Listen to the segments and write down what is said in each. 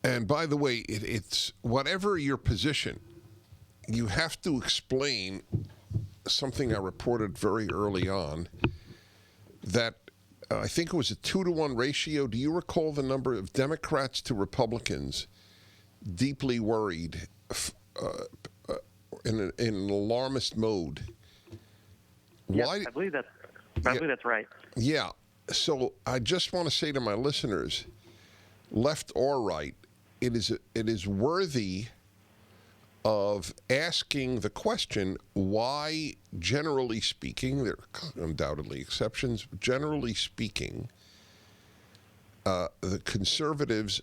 And by the way, it's whatever your position, you have to explain something I reported very early on that I think it was a 2-to-1 ratio. Do you recall the number of Democrats to Republicans deeply worried in an alarmist mode? Yeah, Why? I believe that's right. Yeah. So I just want to say to my listeners, left or right, it is worthy of asking the question why, generally speaking, there are undoubtedly exceptions, generally speaking, the conservatives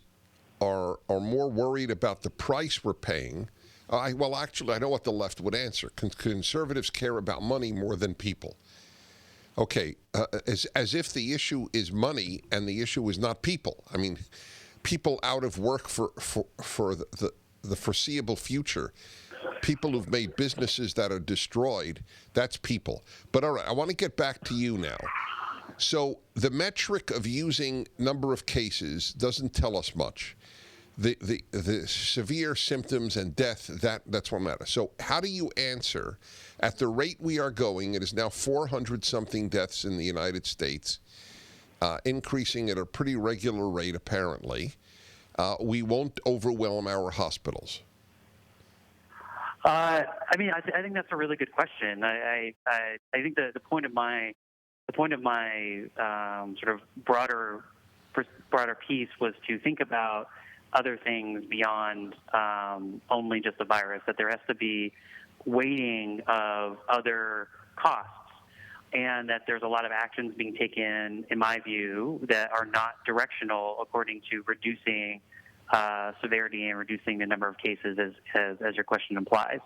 are more worried about the price we're paying. Well, actually, I know what the left would answer. Conservatives care about money more than people. Okay, as if the issue is money and the issue is not people. I mean, people out of work for the foreseeable future, people who've made businesses that are destroyed, that's people. But all right, I want to get back to you now. So the metric of using number of cases doesn't tell us much. The severe symptoms and death, that's what matters. So how do you answer, at the rate we are going, it is now 400-something deaths in the United States, increasing at a pretty regular rate apparently. We won't overwhelm our hospitals. I mean, I think that's a really good question. I think the point of my sort of broader piece was to think about other things beyond only just the virus. That there has to be weighting of other costs, and that there's a lot of actions being taken, in my view, that are not directional according to reducing severity and reducing the number of cases, as your question implies.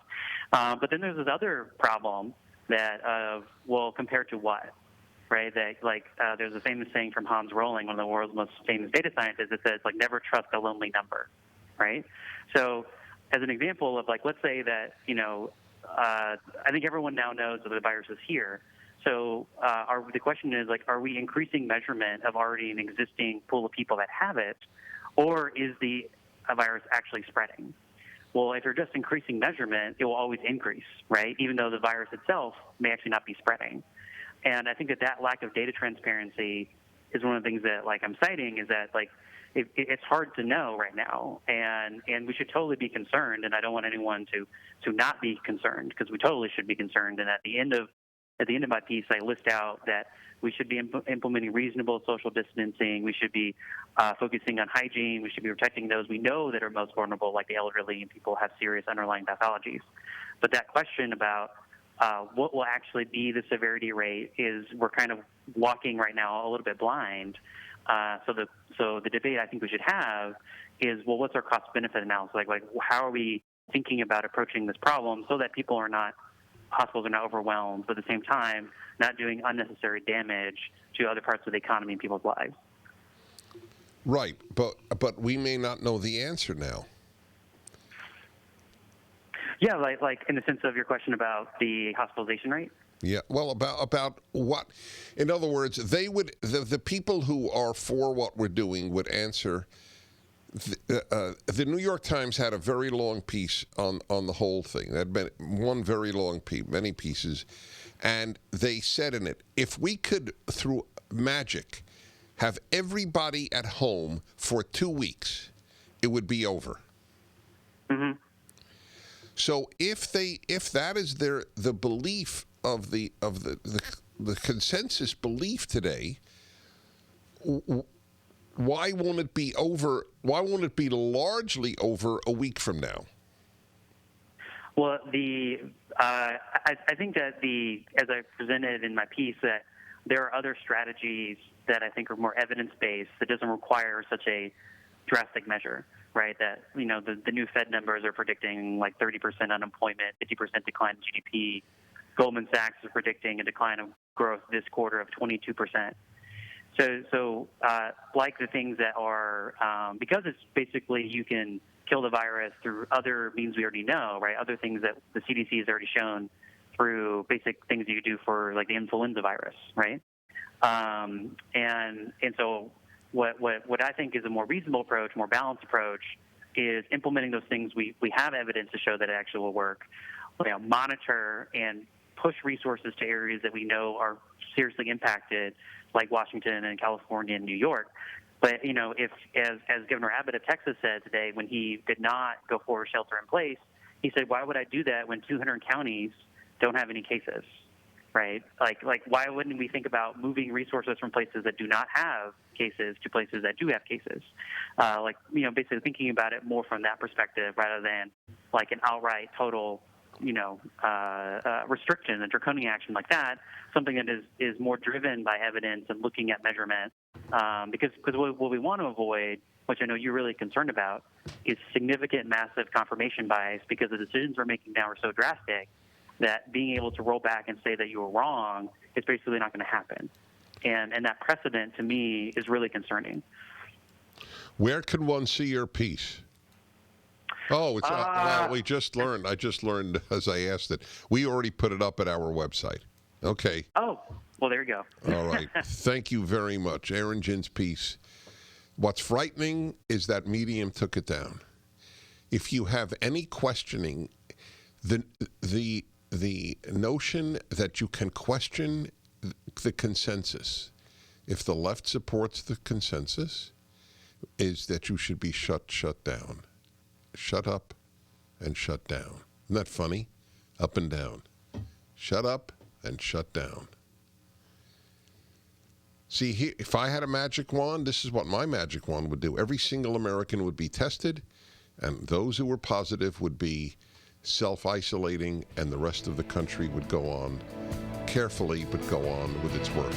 But then there's this other problem that well, compared to what? Right? That there's a famous saying from Hans Rosling, one of the world's most famous data scientists, that says never trust a lonely number. Right? So, as an example of let's say that I think everyone now knows that the virus is here. So the question is are we increasing measurement of already an existing pool of people that have it, or is the virus actually spreading? Well, if you're just increasing measurement, it will always increase, right? Even though the virus itself may actually not be spreading. And I think that lack of data transparency is one of the things that I'm citing, is that it's hard to know right now, and we should totally be concerned. And I don't want anyone to not be concerned, because we totally should be concerned. And at the end of my piece, I list out that we should be implementing reasonable social distancing. We should be focusing on hygiene. We should be protecting those we know that are most vulnerable, like the elderly and people who have serious underlying pathologies. But that question about what will actually be the severity rate we're kind of walking right now a little bit blind. So the debate I think we should have is, well, what's our cost-benefit analysis? How are we thinking about approaching this problem so that hospitals are not overwhelmed, but at the same time, not doing unnecessary damage to other parts of the economy and people's lives. Right, but we may not know the answer now. Yeah, like in the sense of your question about the hospitalization rate. Yeah, well, about what? In other words, they would the people who are for what we're doing would answer. The New York Times had a very long piece on the whole thing. That had been one very long piece, many pieces, and they said in it, if we could, through magic, have everybody at home for 2 weeks, it would be over. Mm-hmm. So if that is the belief of the consensus belief today, why won't it be over? Why won't it be largely over a week from now? Well, I think that as I presented in my piece, that there are other strategies that I think are more evidence-based that doesn't require such a drastic measure, right? That the new Fed numbers are predicting 30% unemployment, 50% decline in GDP. Goldman Sachs is predicting a decline of growth this quarter of 22%. So like the things that are, because it's basically you can kill the virus through other means we already know, right? Other things that the CDC has already shown through basic things you do for the influenza virus, right? And so What I think is a more reasonable approach, more balanced approach, is implementing those things we have evidence to show that it actually will work. Monitor and push resources to areas that we know are seriously impacted, like Washington and California and New York. But if as Governor Abbott of Texas said today, when he did not go for shelter in place, he said, "Why would I do that when 200 counties don't have any cases?" Right? Like why wouldn't we think about moving resources from places that do not have cases to places that do have cases? Basically thinking about it more from that perspective rather than like an outright total, restriction, a draconian action like that. Something that is more driven by evidence and looking at measurement. Because what we want to avoid, which I know you're really concerned about, is significant, massive confirmation bias, because the decisions we're making now are so drastic that being able to roll back and say that you were wrong is basically not going to happen. And that precedent, to me, is really concerning. Where can one see your piece? Oh, it's well, we just learned. I just learned as I asked it. We already put it up at our website. Okay. Oh, well, there you go. All right. Thank you very much. Aaron Ginn's piece. What's frightening is that Medium took it down. If you have any questioning, the notion that you can question the consensus, if the left supports the consensus, is that you should be shut down. Shut up and shut down. Isn't that funny? Up and down. Shut up and shut down. See, here, if I had a magic wand, this is what my magic wand would do. Every single American would be tested, and those who were positive would be self-isolating, and the rest of the country would go on carefully, but go on with its work.